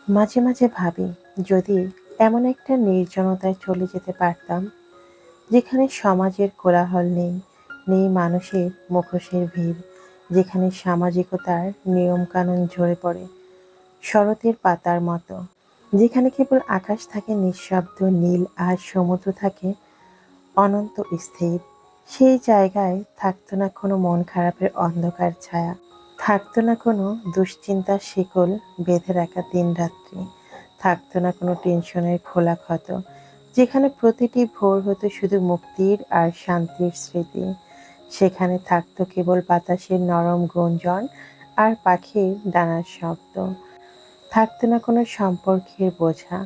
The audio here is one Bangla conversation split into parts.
মাঝে মাঝে ভাবি, যদি এমন একটা নির্জনতায় চলে যেতে পারতাম যেখানে সমাজের কোলাহল নেই, নেই মানুষের মুখোশের ভিড়, যেখানে সামাজিকতার নিয়মকানুন ঝরে পড়ে শরতের পাতার মতো, যেখানে কেবল আকাশ থাকে নিঃশব্দ নীল আর সমুদ্র থাকে অনন্ত স্থির। সেই জায়গায় থাকতো না কোনো মন খারাপের অন্ধকার ছায়া, থাকতো না কোনো দুশ্চিন্তার শিকল বেঁধে রাখা দিনরাত্রি, থাকতো না কোনো টেনশনের খোলা ক্ষত, যেখানে প্রতিটি ভোর হতো শুধু মুক্তির আর শান্তির স্মৃতি। সেখানে থাকতো কেবল বাতাসের নরম গুঞ্জন আর পাখির ডানার শব্দ। থাকতো না কোনো সম্পর্কের বোঝা,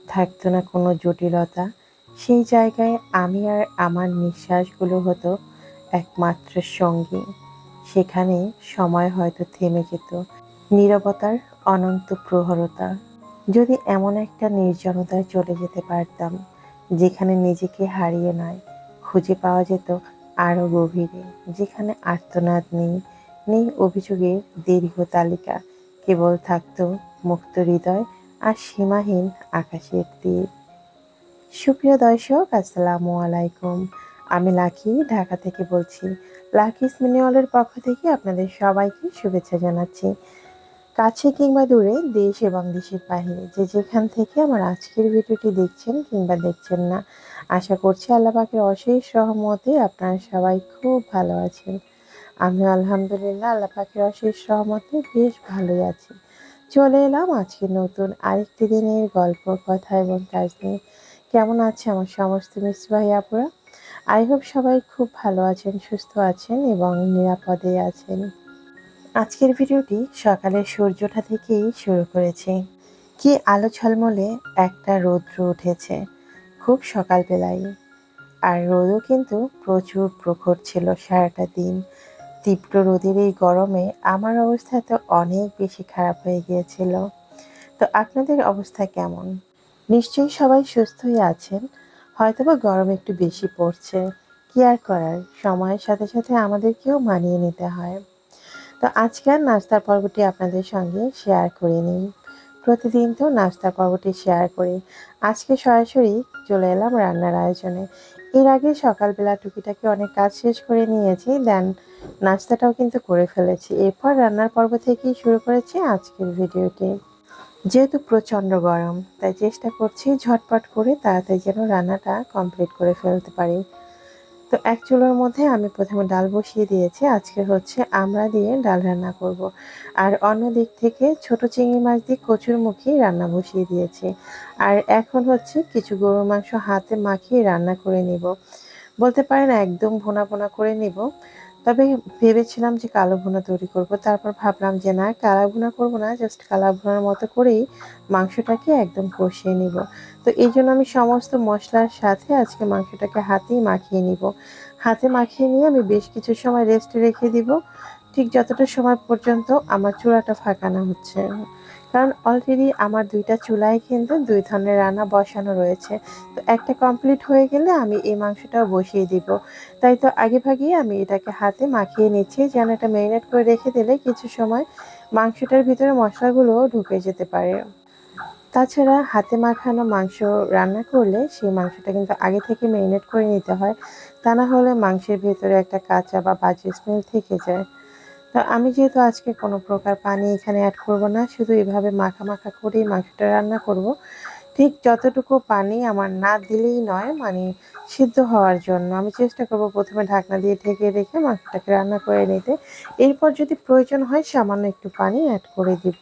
থাকতো না কোনো জটিলতা। সেই জায়গায় আমি আর আমার নিঃশ্বাসগুলো হতো একমাত্র সঙ্গী। সেখানে সময় হয়তো থেমে যেত, নীরবতার অনন্ত প্রহরতা। যদি এমন একটা নির্জনতায় চলে যেতে পারতাম যেখানে নিজেকে হারিয়ে নয়, খুঁজে পাওয়া যেত আরো গভীরে, যেখানে আর্তনাদ নেই, নেই অভিযোগের দীর্ঘ তালিকা, কেবল থাকতো মুক্ত হৃদয় আর সীমাহীন আকাশের তীর। সুপ্রিয় দর্শক, আসসালামু আলাইকুম। আমি লাকি, ঢাকা থেকে বলছি। লাকি মিনিওয়ালের পক্ষ থেকে আপনাদের সবাইকে শুভেচ্ছা জানাচ্ছি। কাছে কিংবা দূরে, দেশ এবং দেশের বাইরে, যে যেখান থেকে আমার আজকের ভিডিওটি দেখছেন কিংবা দেখছেন না, আশা করছি আল্লাহ পাকের অশেষ রহমতে আপনারা সবাই খুব ভালো আছেন। আমি আলহামদুলিল্লাহ আল্লাহ পাকের অশেষ রহমতে বেশ ভালোই আছি। চলে এলাম আজকে নতুন আরেকটি দিনের গল্প, কথা এবং কাজ নিয়ে। কেমন আছে আমার সমস্ত মিস ভাই আপুরা? আই হোপ সবাই খুব ভালো আছেন, সুস্থ আছেন এবং নিরাপদে আছেন। আজকের ভিডিওটি সকালের সূর্যটা থেকেই শুরু করেছি। কি আলো ঝলমলে একটা রৌদ্র উঠেছে খুব সকালবেলায়। আর রোদও কিন্তু প্রচুর প্রখর ছিল সারাটা দিন। তীব্র রোদের এই গরমে আমার অবস্থা তো অনেক বেশি খারাপ হয়ে গিয়েছিল। তো আপনাদের অবস্থা কেমন? নিশ্চয়ই সবাই সুস্থই আছেন। হয়তোবা গরম একটু বেশি পড়ছে, কি আর করার, সময়ের সাথে সাথে আমাদেরকেও মানিয়ে নিতে হয়। তো আজকের নাস্তার পর্বটি আপনাদের সঙ্গে শেয়ার করে নিই। প্রতিদিন তো নাস্তার পর্বটি শেয়ার করি, আজকে সরাসরি চলে এলাম রান্নার আয়োজনে। এর আগে সকালবেলা টুকিটাকি অনেক কাজ শেষ করে নিয়েছি, দেন নাস্তাটাও কিন্তু করে ফেলেছি। এরপর রান্নার পর্ব থেকেই শুরু করেছি আজকের ভিডিওটি। যেহেতু প্রচণ্ড গরম, তাই চেষ্টা করছি ঝটপট করে তাড়াতাড়ি যেন রান্নাটা কমপ্লিট করে ফেলতে পারি। তো এক চুলার মধ্যে আমি প্রথমে ডাল বসিয়ে দিয়েছি। আজকে হচ্ছে আমড়া দিয়ে ডাল রান্না করব। আর অন্য দিক থেকে ছোট চিংড়ি মাছ দিয়ে কচুরমুখী রান্না বসিয়ে দিয়েছি। আর এখন হচ্ছে কিছু গরুর মাংস হাতে মাখিয়ে রান্না করে নিব। বলতে পারেন একদম ভুনা ভুনা করে নিব। তবে ভেবেছিলাম যে কালো ভুনা তৈরি করব, তারপর ভাবলাম যে না, কালো ভুনা করব না, জাস্ট কালো ভুনার মতো করেই মাংসটাকে একদম কষিয়ে নিব। তো এই জন্য আমি সমস্ত মশলার সাথে আজকে মাংসটাকে হাতেই মাখিয়ে নিব। হাতে মাখিয়ে নিয়ে আমি বেশ কিছু সময় রেস্টে রেখে দিব, ঠিক যতটা সময় পর্যন্ত আমার চুলাটা ফাঁকা না হচ্ছে। কারণ অলরেডি আমার দুইটা চুলায় কিন্তু দুই ধরনের রান্না বসানো রয়েছে। তো একটা কমপ্লিট হয়ে গেলে আমি এই মাংসটাও বসিয়ে দিব। তাই তো আগে ভাগেই আমি এটাকে হাতে মাখিয়ে নিচ্ছি, যেন এটা ম্যারিনেট করে রেখে দিলে কিছু সময় মাংসটার ভিতরে মশলাগুলো ঢুকে যেতে পারে। তাছাড়া হাতে মাখানো মাংস রান্না করলে সেই মাংসটা কিন্তু আগে থেকে ম্যারিনেট করে নিতে হয়, তা না হলে মাংসের ভেতরে একটা কাঁচা বা বাজে স্মেল থেকে যায়। তো আমি যেহেতু আজকে কোনো প্রকার পানি এখানে অ্যাড করব না, শুধু এভাবে মাখা মাখা করেই মাংসটা রান্না করব। ঠিক যতটুকু পানি আমার না দিলেই নয়, মানে সিদ্ধ হওয়ার জন্য আমি চেষ্টা করব প্রথমে ঢাকনা দিয়ে ঢেকে রেখে মাংসটাকে রান্না করে নিতে। এরপর যদি প্রয়োজন হয় সামান্য একটু পানি অ্যাড করে দিব।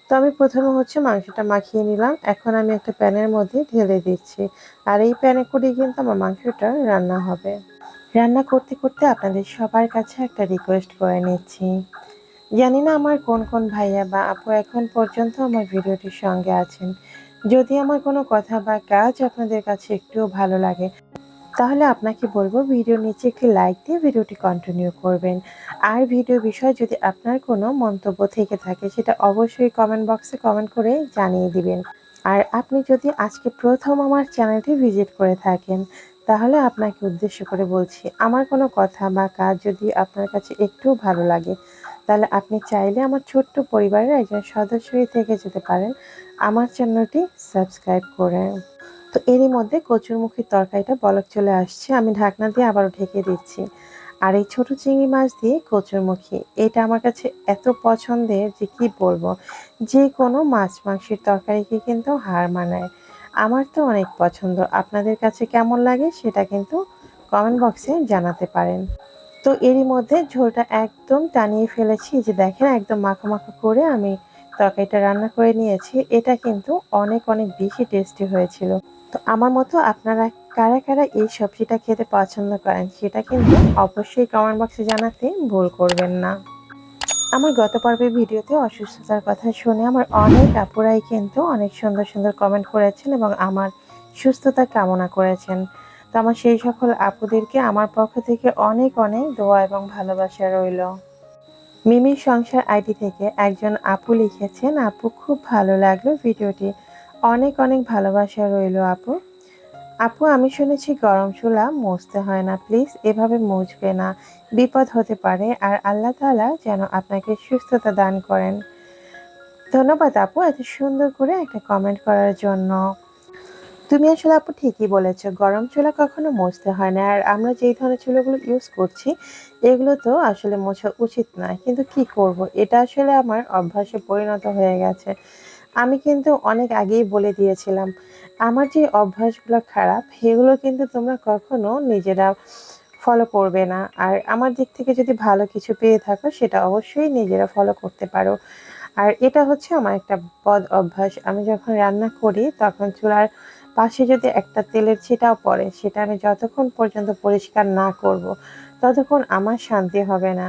তো আমি প্রথমে হচ্ছে মাংসটা মাখিয়ে নিলাম, এখন আমি একটা প্যানের মধ্যে ঢেলে দিচ্ছি। আর এই প্যানে করেই কিন্তু আমার মাংসটা রান্না হবে। রান্না করতে করতে আপনাদের সবার কাছে একটা রিকোয়েস্ট করে নিচ্ছি। জানি না আমার কোন কোন ভাইয়া বা আপু এখন পর্যন্ত আমার ভিডিওটির সঙ্গে আছেন। যদি আমার কোনো কথা বা কাজ আপনাদের কাছে একটুও ভালো লাগে, তাহলে আপনাকে বলবো ভিডিওর নিচে একটি লাইক দিয়ে ভিডিওটি কন্টিনিউ করবেন। আর ভিডিও বিষয়ে যদি আপনার কোনো মন্তব্য থেকে থাকে, সেটা অবশ্যই কমেন্ট বক্সে কমেন্ট করে জানিয়ে দিবেন। আর আপনি যদি আজকে প্রথম আমার চ্যানেলটি ভিজিট করে থাকেন, তাহলে আপনাকে উদ্দেশ্য করে বলছি, আমার কোনো কথা বা কাজ যদি আপনার কাছে একটু ভালো লাগে, তাহলে আপনি চাইলে আমার ছোট্ট পরিবারের একজন সদস্যই থেকে যেতে পারেন আমার চ্যানেলটি সাবস্ক্রাইব করে। তো এরই মধ্যে কচুরমুখির তরকারিটা বলক চলে আসছে, আমি ঢাকনা দিয়ে আবারও ঢেকে দিচ্ছি। আর এই ছোট চিংড়ি মাছ দিয়ে কচুরমুখী, এটা আমার কাছে এত পছন্দের যে কি বলবো। যে কোনো মাছ মাংসের তরকারিকে কিন্তু হার মানায়। আমার তো অনেক পছন্দ, আপনাদের কাছে কেমন লাগে সেটা কিন্তু কমেন্ট বক্সে জানাতে পারেন। তো এরই মধ্যে ঝোলটা একদম টানিয়ে ফেলেছি, যে দেখেন একদম মাখো মাখো করে আমি তরকারিটা রান্না করে নিয়েছি। এটা কিন্তু অনেক অনেক বেশি টেস্টি হয়েছিল। তো আমার মতো আপনারা কারা কারা এই সবজিটা খেতে পছন্দ করেন সেটা কিন্তু অবশ্যই কমেন্ট বক্সে জানাতে ভুল করবেন না। আমার গত পর্বের ভিডিওতে অসুস্থতার কথা শুনে আমার অনেক আপুরাই কিন্তু অনেক সুন্দর সুন্দর কমেন্ট করেছেন এবং আমার সুস্থতা কামনা করেছেন। তো আমার সেই সকল আপুদেরকে আমার পক্ষ থেকে অনেক অনেক দোয়া এবং ভালোবাসা রইল। মিমির সংসার আইডি থেকে একজন আপু লিখেছেন, আপু খুব ভালো লাগলো ভিডিওটি, অনেক অনেক ভালোবাসা রইল আপু। আপু আমি শুনেছি গরম চুলা মুছতে হয় না, প্লিজ এভাবে মুছবে না, বিপদ হতে পারে। আর আল্লাহ তাআলা যেন আপনাকে সুস্থতা দান করেন। ধন্যবাদ আপু এত সুন্দর করে একটা কমেন্ট করার জন্য। তুমি আসলে আপু ঠিকই বলেছো, গরম চুলা কখনো মুছতে হয় না। আর আমরা যেই ধরনের চুলাগুলো ইউজ করছি এগুলো তো আসলে মোছা উচিত না, কিন্তু কি করব, এটা আসলে আমার অভ্যাসে পরিণত হয়ে গেছে। আমি কিন্তু অনেক আগেই বলে দিয়েছিলাম আমার যে অভ্যাসগুলো খারাপ সেগুলো কিন্তু তোমরা কখনো নিজেরা ফলো করবে না। আর আমার দিক থেকে যদি ভালো কিছু পেয়ে থাকো সেটা অবশ্যই নিজেরা ফলো করতে পারো। আর এটা হচ্ছে আমার একটা বদ অভ্যাস, আমি যখন রান্না করি তখন চুলার পাশে যদি একটা তেলের ছিটাও পড়ে সেটা আমি যতক্ষণ পর্যন্ত পরিষ্কার না করব ততক্ষণ আমার শান্তি হবে না।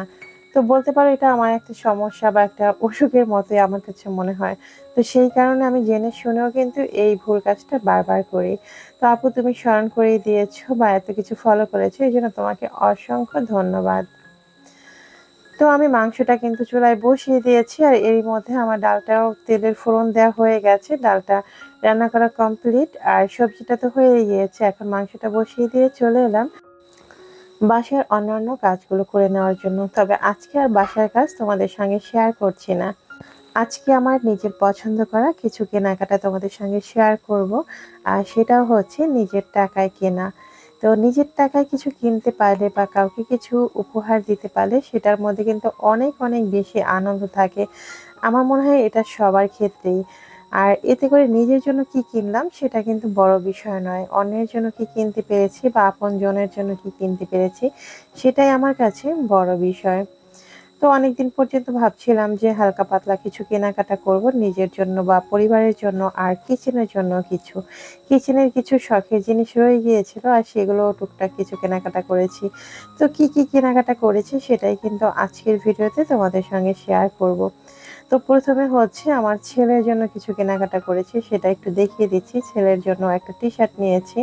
তো বলতে পারো এটা আমার একটা সমস্যা বা একটা অসুখের মতোই আমার কাছে মনে হয়। তো সেই কারণে আমি জেনে শুনেও কিন্তু এই ভুল কাজটা বারবার করি। তো আপু তুমি স্মরণ করিয়ে দিয়েছো বা এত কিছু ফলো করেছো, এই জন্য তোমাকে অসংখ্য ধন্যবাদ। তো আমি মাংসটা কিন্তু চুলায় বসিয়ে দিয়েছি আর এরই মধ্যে আমার ডালটাও তেলের ফোড়ন দেওয়া হয়ে গেছে, ডালটা রান্না করা কমপ্লিট আর সবজিটা তো হয়ে গিয়েছে। এখন মাংসটা বসিয়ে দিয়ে চলে এলাম বাসার অন্যান্য কাজগুলো করে নেওয়ার জন্য। তবে আজকে আর বাসার কাজ তোমাদের সঙ্গে শেয়ার করছি না, আজকে আমার নিজের পছন্দ করা কিছু কেনাকাটা তোমাদের সঙ্গে শেয়ার করব। আর সেটাও হচ্ছে নিজের টাকায় কেনা। তো নিজের টাকায় কিছু কিনতে পারলে বা কাউকে কিছু উপহার দিতে পারলে সেটার মধ্যে কিন্তু অনেক অনেক বেশি আনন্দ থাকে। আমার মনে হয় এটা সবার ক্ষেত্রেই। আর এতে করে নিজের জন্য কি কিনলাম সেটা কিন্তু বড় বিষয় নয়, অন্যের জন্য কি কিনতে পেরেছি বা আপনজনের জন্য কি কিনতে পেরেছি সেটাই আমার কাছে বড় বিষয়। তো অনেকদিন পর্যন্ত ভাবছিলাম যে হালকা পাতলা কিছু কেনাকাটা করব নিজের জন্য বা পরিবারের জন্য, আর কিচেনের জন্য কিছু, কিচেনের কিছু শখের জিনিস রয়ে গিয়েছিল আর সেগুলো টুকটাক কিছু কেনাকাটা করেছি। তো কি কি কেনাকাটা করেছি সেটাই কিন্তু আজকের ভিডিওতে তোমাদের সঙ্গে শেয়ার করব। তো প্রথমে হচ্ছে আমার ছেলের জন্য কিছু কেনাকাটা করেছি, সেটা একটু দেখিয়ে দিচ্ছি। ছেলের জন্য একটা টি শার্ট নিয়েছি,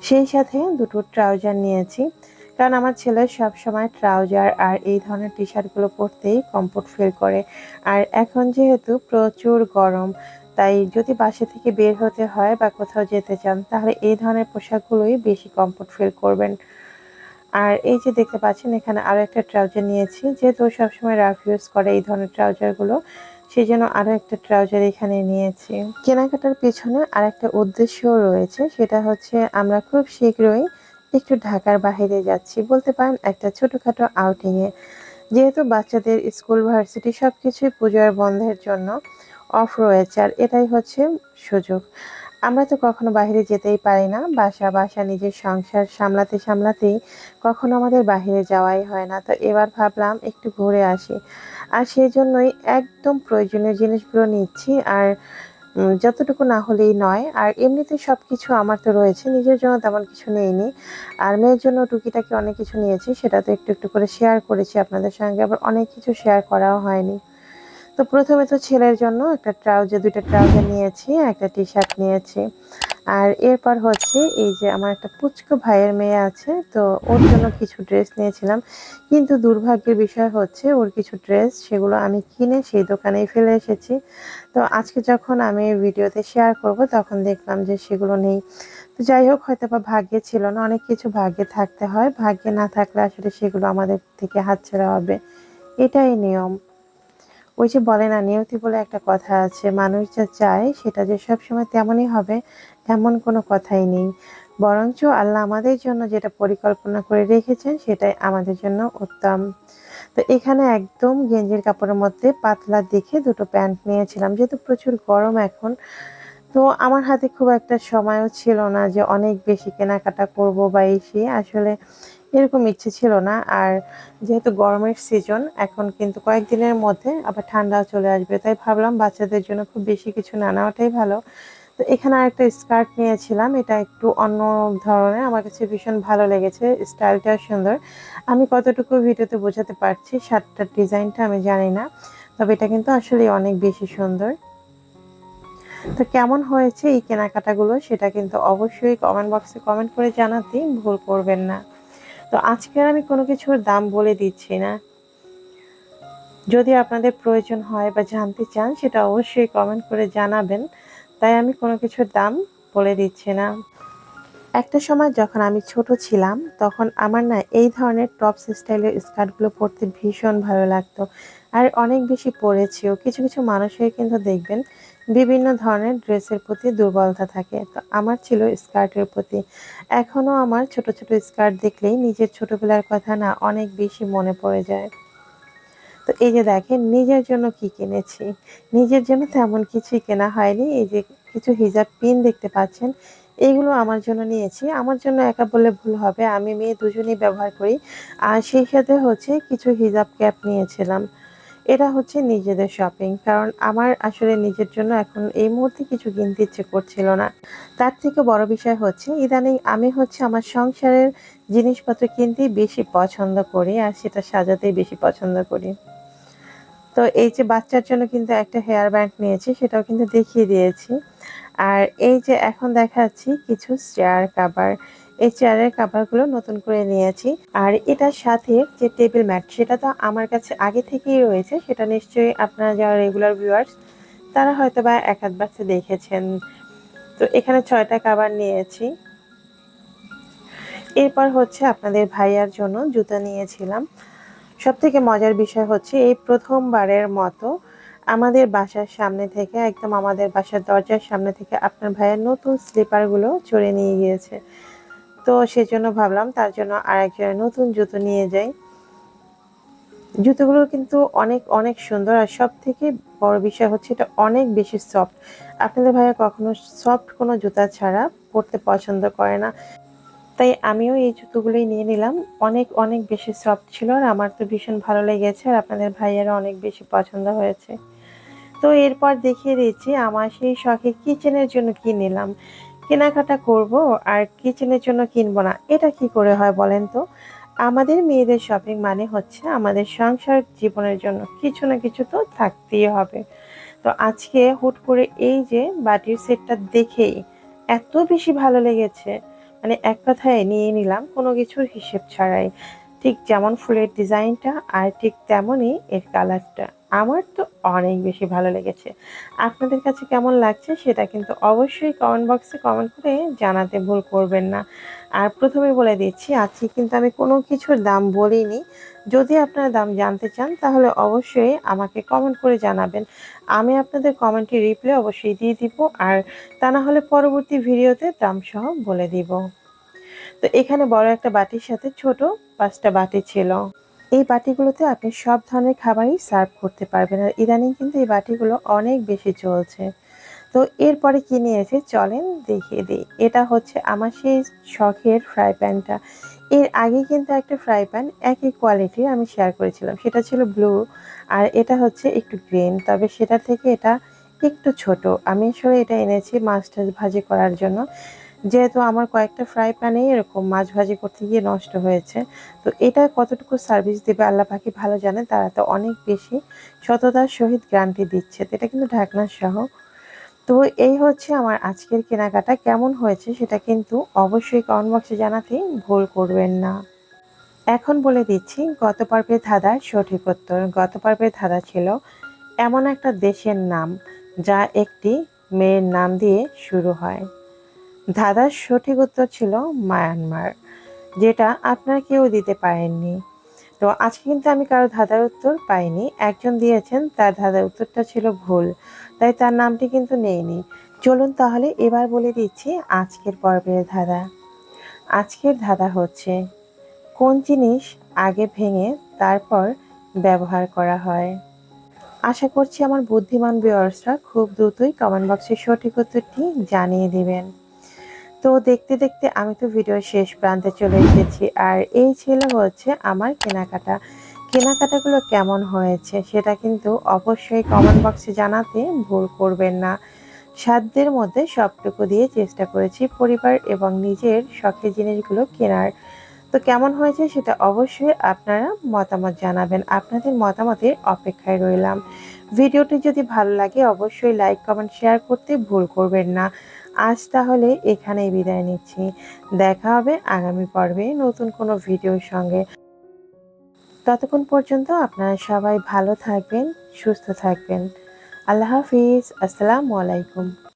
সেই সাথে দুটো ট্রাউজার নিয়েছি। কারণ আমার ছেলে সবসময় ট্রাউজার আর এই ধরনের টি শার্টগুলো পরতেই কমফোর্ট ফিল করে। আর এখন যেহেতু প্রচুর গরম, তাই যদি বাসা থেকে বের হতে হয় বা কোথাও যেতে চান তাহলে এই ধরনের পোশাকগুলোই বেশি কমফোর্ট ফিল করবেন। আর এই যে দেখতে পাচ্ছেন এখানে আরো একটা ট্রাউজার নিয়েছি, যেহেতু ও সবসময় রাফ ইউজ করে এই ধরনের ট্রাউজারগুলো, সেই জন্য আরো একটা ট্রাউজার এখানে নিয়েছি। কেনাকাটার পেছনে আরেকটা উদ্দেশ্যও রয়েছে, সেটা হচ্ছে আমরা খুব শীঘ্রই একটু ঢাকার বাইরে যাচ্ছি, বলতে পারেন একটা ছোটখাটো আউটিংয়ে। যেহেতু বাচ্চাদের স্কুল ভার্সিটি সবকিছুই পুজোর বন্ধের জন্য অফ রয়েছে আর এটাই হচ্ছে সুযোগ। আমরা তো কখনো বাইরে যেতেই পারি না, বাসা বাসা নিজের সংসার সামলাতে সামলাতেই কখনো আমাদের বাইরে যাওয়াই হয় না। তো এবার ভাবলাম একটু ঘুরে আসি, আর সেই জন্যই একদম প্রয়োজনীয় জিনিসগুলো নিচ্ছি। আর যতটুকু না হলেই নয়। আর এমনিতে সবকিছু আমার তো রয়েছে, নিজের জন্য তেমন কিছু নেইনি। আর মেয়ের জন্য টুকিটাকি অনেক কিছু নিয়েছি, সেটা তো একটু একটু করে শেয়ার করেছি আপনাদের সঙ্গে, আবার অনেক কিছু শেয়ার করাও হয়নি। তো প্রথমে তো ছেলের জন্য একটা ট্রাউজার, দুইটা ট্রাউজার নিয়েছি, একটা টি শার্ট নিয়েছি। আর এরপর হচ্ছে এই যে আমার একটা পুচকো ভাইয়ের মেয়ে আছে, তো ওর জন্য কিছু ড্রেস নিয়েছিলাম। কিন্তু দুর্ভাগ্যের বিষয় হচ্ছে ওর কিছু ড্রেস সেগুলো আমি কিনে সেই দোকানেই ফেলে এসেছি। তো আজকে যখন আমি ভিডিওতে শেয়ার করব তখন দেখলাম যে সেগুলো নেই। তো যাই হোক, হয়তোবা ভাগ্যে ছিল না, অনেক কিছু ভাগ্যে থাকতে হয়, ভাগ্যে না থাকলে আসলে সেগুলো আমাদের থেকে হাতছাড়া হবে, এটাই নিয়ম। ওই যে বলে না, নিয়তি বলে একটা কথা আছে, মানুষ যা চায় সেটা যে সবসময় তেমনই হবে এমন কোনো কথাই নেই। বরঞ্চ আল্লাহ আমাদের জন্য যেটা পরিকল্পনা করে রেখেছেন সেটাই আমাদের জন্য উত্তম। তো এখানে একদম গেঞ্জির কাপড়ের মধ্যে পাতলা দেখে দুটো প্যান্ট নিয়েছিলাম, যেহেতু প্রচুর গরম এখন। তো আমার হাতে খুব একটা সময়ও ছিল না যে অনেক বেশি কেনাকাটা করব বা এসে আসলে এরকম ইচ্ছে ছিল না। আর যেহেতু গরমের সিজন, এখন কিন্তু কয়েকদিনের মধ্যে আবার ঠান্ডাও চলে আসবে, তাই ভাবলাম বাচ্চাদের জন্য খুব বেশি কিছু না নেওয়াটাই ভালো। তো এখানে আরেকটা স্কার্ট নিয়েছিলাম, এটা একটু অন্য ধরনের, আমার কাছে ভীষণ ভালো লেগেছে, স্টাইলটা সুন্দর। আমি কতটুকু ভিডিওতে বোঝাতে পারছি শার্টটার ডিজাইনটা আমি জানি না, তবে এটা কিন্তু আসলে অনেক বেশি সুন্দর। তো কেমন হয়েছে এই কেনাকাটাগুলো সেটা কিন্তু অবশ্যই কমেন্ট বক্সে কমেন্ট করে জানাতে ভুল করবেন না। তো আজকে আর আমি কোনো কিছুর দাম বলে দিচ্ছি না, যদি আপনাদের প্রয়োজন হয় বা জানতে চান সেটা অবশ্যই কমেন্ট করে জানাবেন, তাই আমি কোনো কিছুর দাম বলে দিচ্ছি না। একটা সময় যখন আমি ছোট ছিলাম তখন আমার না এই ধরনের টপস স্টাইলের স্কার্টগুলো পরতে ভীষণ ভালো লাগতো, আর অনেক বেশি পরেছিও। কিছু কিছু মানুষের কিন্তু দেখবেন বিভিন্ন ধরনের ড্রেসের প্রতি দুর্বলতা থাকে, তো আমার ছিল স্কার্টের প্রতি। এখনো আমার ছোট ছোট স্কার্ট দেখলেই নিজের ছোটবেলার কথা না অনেক বেশি মনে পড়ে যায়। তো এই যে দেখেন নিজের জন্য কি কিনেছি, নিজের জন্য তেমন কিছুই কেনা হয়নি। এই যে কিছু হিজাব পিন দেখতে পাচ্ছেন, এইগুলো আমার জন্য নিয়েছি। আমার জন্য একা বললে ভুল হবে, আমি মেয়ে দুজনেই ব্যবহার করি। আর সেই সাথে হচ্ছে কিছু হিজাব ক্যাপ নিয়েছিলাম। এটা হচ্ছে নিজেদের শপিং, কারণ আমার আসলে নিজের জন্য এখন এই মুহূর্তে কিছু কিনতে ইচ্ছে করছিল না। তার থেকে বড় বিষয় হচ্ছে ইদানিং আমি হচ্ছে আমার সংসারের জিনিসপত্র কিনতেই বেশি পছন্দ করি, আর সেটা সাজাতেই বেশি পছন্দ করি। তো এই যে বাচ্চার জন্য কিন্তু একটা হেয়ার ব্যান্ড নিয়েছি, সেটাও কিন্তু দেখিয়ে দিয়েছি। আর এই যে এখন দেখাচ্ছি কিছু চেয়ার কাভার, এই চেয়ারের কাভারগুলো নতুন করে নিয়েছি। আর এটার সাথে যে টেবিল ম্যাট, সেটা তো আমার কাছে আগে থেকেই রয়েছে, সেটা নিশ্চয়ই আপনারা যারা রেগুলার ভিউয়ার্স তারা হয়তো বা এক আধবার দেখেছেন। তো এখানে 6টা কাভার নিয়েছি। এরপর হচ্ছে আপনাদের ভাইয়ার জন্য জুতা নিয়েছিলাম। সবথেকে মজার বিষয় হচ্ছে এই প্রথমবারের মতো আমাদের বাসার সামনে থেকে, একদম আমাদের বাসার দরজার সামনে থেকে আপনার ভাইয়ের নতুন স্লিপারগুলো চড়ে নিয়ে গিয়েছে। তো সেজন্য ভাবলাম তার জন্য আর এক জোড়া নতুন জুতো নিয়ে যাই। জুতোগুলো কিন্তু অনেক অনেক সুন্দর, আর সব থেকে বড় বিষয় হচ্ছে এটা অনেক বেশি সফট। আপনাদের ভাইয়া কখনো সফট কোনো জুতা ছাড়া পরতে পছন্দ করে না, তাই আমিও এই জুতোগুলোই নিয়ে নিলাম। অনেক অনেক বেশি সফট ছিল, আর আমার তো ভীষণ ভালো লেগেছে, আর আপনাদের ভাইয়েরও অনেক বেশি পছন্দ হয়েছে। তো এরপর দেখিয়ে দিচ্ছি আমার সেই শখে কিচেনের জন্য কি নিলাম। কেনাকাটা করব আর কিচেনের জন্য কিনবো না, এটা কি করে হয় বলেন তো? আমাদের মেয়েদের শপিং মানে হচ্ছে আমাদের সংসার জীবনের জন্য কিছু না কিছু তো থাকতেই হবে। তো আজকে হুট করে এই যে বাটির সেটটা দেখেই এত বেশি ভালো লেগেছে, মানে এক কথায় নিয়ে নিলাম কোনো কিছুর হিসেব ছাড়াই। ঠিক যেমন ফুলের ডিজাইনটা আর ঠিক তেমনই এর কালারটা, আমার তো অনেক বেশি ভালো লেগেছে। আপনাদের কাছে কেমন লাগছে সেটা কিন্তু অবশ্যই কমেন্ট বক্সে কমেন্ট করে জানাতে ভুল করবেন না। আর প্রথমে বলে দিচ্ছি আজকে কিন্তু আমি কোনো কিছুর দাম বলিনি। যদি আপনারা দাম জানতে চান তাহলে অবশ্যই আমাকে কমেন্ট করে জানাবেন, আমি আপনাদের কমেন্টের রিপ্লাই অবশ্যই দিয়ে দিব। আর তা না হলে পরবর্তী ভিডিওতে দাম সহ বলে দিব। তো এখানে বড় একটা বাটির সাথে ছোট 5টা বাটি ছিল। এই বাটিগুলোতে আপনি সব ধরনের খাবারই সার্ভ করতে পারবেন, আর ইদানিং কিন্তু এই বাটিগুলো অনেক বেশি চলছে। তো এরপরে কি নিয়েছে চলেন দেখিয়ে দিই। এটা হচ্ছে আমার সেই শখের ফ্রাই প্যানটা। এর আগে কিন্তু একটা ফ্রাই প্যান একই কোয়ালিটির আমি শেয়ার করেছিলাম, সেটা ছিল ব্লু, আর এটা হচ্ছে একটু গ্রিন, তবে সেটা থেকে এটা একটু ছোট। আমি আসলে এটা এনেছি মাছ টাছ ভাজি করার জন্য, যেহেতু আমার কয়েকটা ফ্রাই প্যানেই এরকম মাছ ভাজি করতে গিয়ে নষ্ট হয়েছে। তো এটা কতটুকু সার্ভিস দেবে আল্লাহ পাকি ভালো জানে, তারা তো অনেক বেশি সততার সহিত গ্যারান্টি দিচ্ছে। তো এটা কিন্তু ঢাকনা সহ। তো এই হচ্ছে আমার আজকের কেনাকাটা, কেমন হয়েছে সেটা কিন্তু অবশ্যই কমেন্ট বক্সে জানাতে ভুল করবেন না। এখন বলে দিচ্ছি গত পর্বের ধাঁধার সঠিক উত্তর। গত পর্বের ধাঁধা ছিল এমন একটা দেশের নাম যা একটি মেয়ের নাম দিয়ে শুরু হয়। ধাঁধার সঠিক উত্তর ছিল মায়ানমার, যেটা আপনারা কেউ দিতে পারেননি। তো আজকে কিন্তু আমি কারো ধাঁধার উত্তর পাইনি। একজন দিয়েছেন, তার ধাঁধার উত্তরটা ছিল ভুল, তাই তার নামটি কিন্তু নেইনি। চলুন তাহলে এবার বলে দিচ্ছি আজকের পর্বের ধাঁধা। আজকের ধাঁধা হচ্ছে, কোন জিনিস আগে ভেঙে তারপর ব্যবহার করা হয়? আশা করছি আমার বুদ্ধিমান ভিউয়ার্সরা খুব দ্রুতই কমেন্ট বক্সে সঠিক উত্তরটি জানিয়ে দিবেন। তো দেখতে দেখতে আমি তো ভিডিওর শেষ প্রান্তে চলে এসেছি, আর এই ছিল হচ্ছে আমার কেনাকাটা। কেনাকাটাগুলো কেমন হয়েছে সেটা কিন্তু অবশ্যই কমেন্ট বক্সে জানাতে ভুল করবেন না। সাধ্যের মধ্যে সবটুকু দিয়ে চেষ্টা করেছি পরিবার এবং নিজের শখের জিনিসগুলো কেনার। তো কেমন হয়েছে সেটা অবশ্যই আপনারা মতামত জানাবেন। আপনাদের মতামতের অপেক্ষায় রইলাম। ভিডিওটি যদি ভালো লাগে অবশ্যই লাইক, কমেন্ট, শেয়ার করতে ভুল করবেন না। আজ তাহলে এখানেই বিদায় নিচ্ছি। দেখা হবে আগামী পর্বে নতুন কোনো ভিডিওর সঙ্গে। ততক্ষণ পর্যন্ত আপনারা সবাই ভালো থাকবেন, সুস্থ থাকবেন। আল্লাহ হাফিজ। আসসালামু আলাইকুম।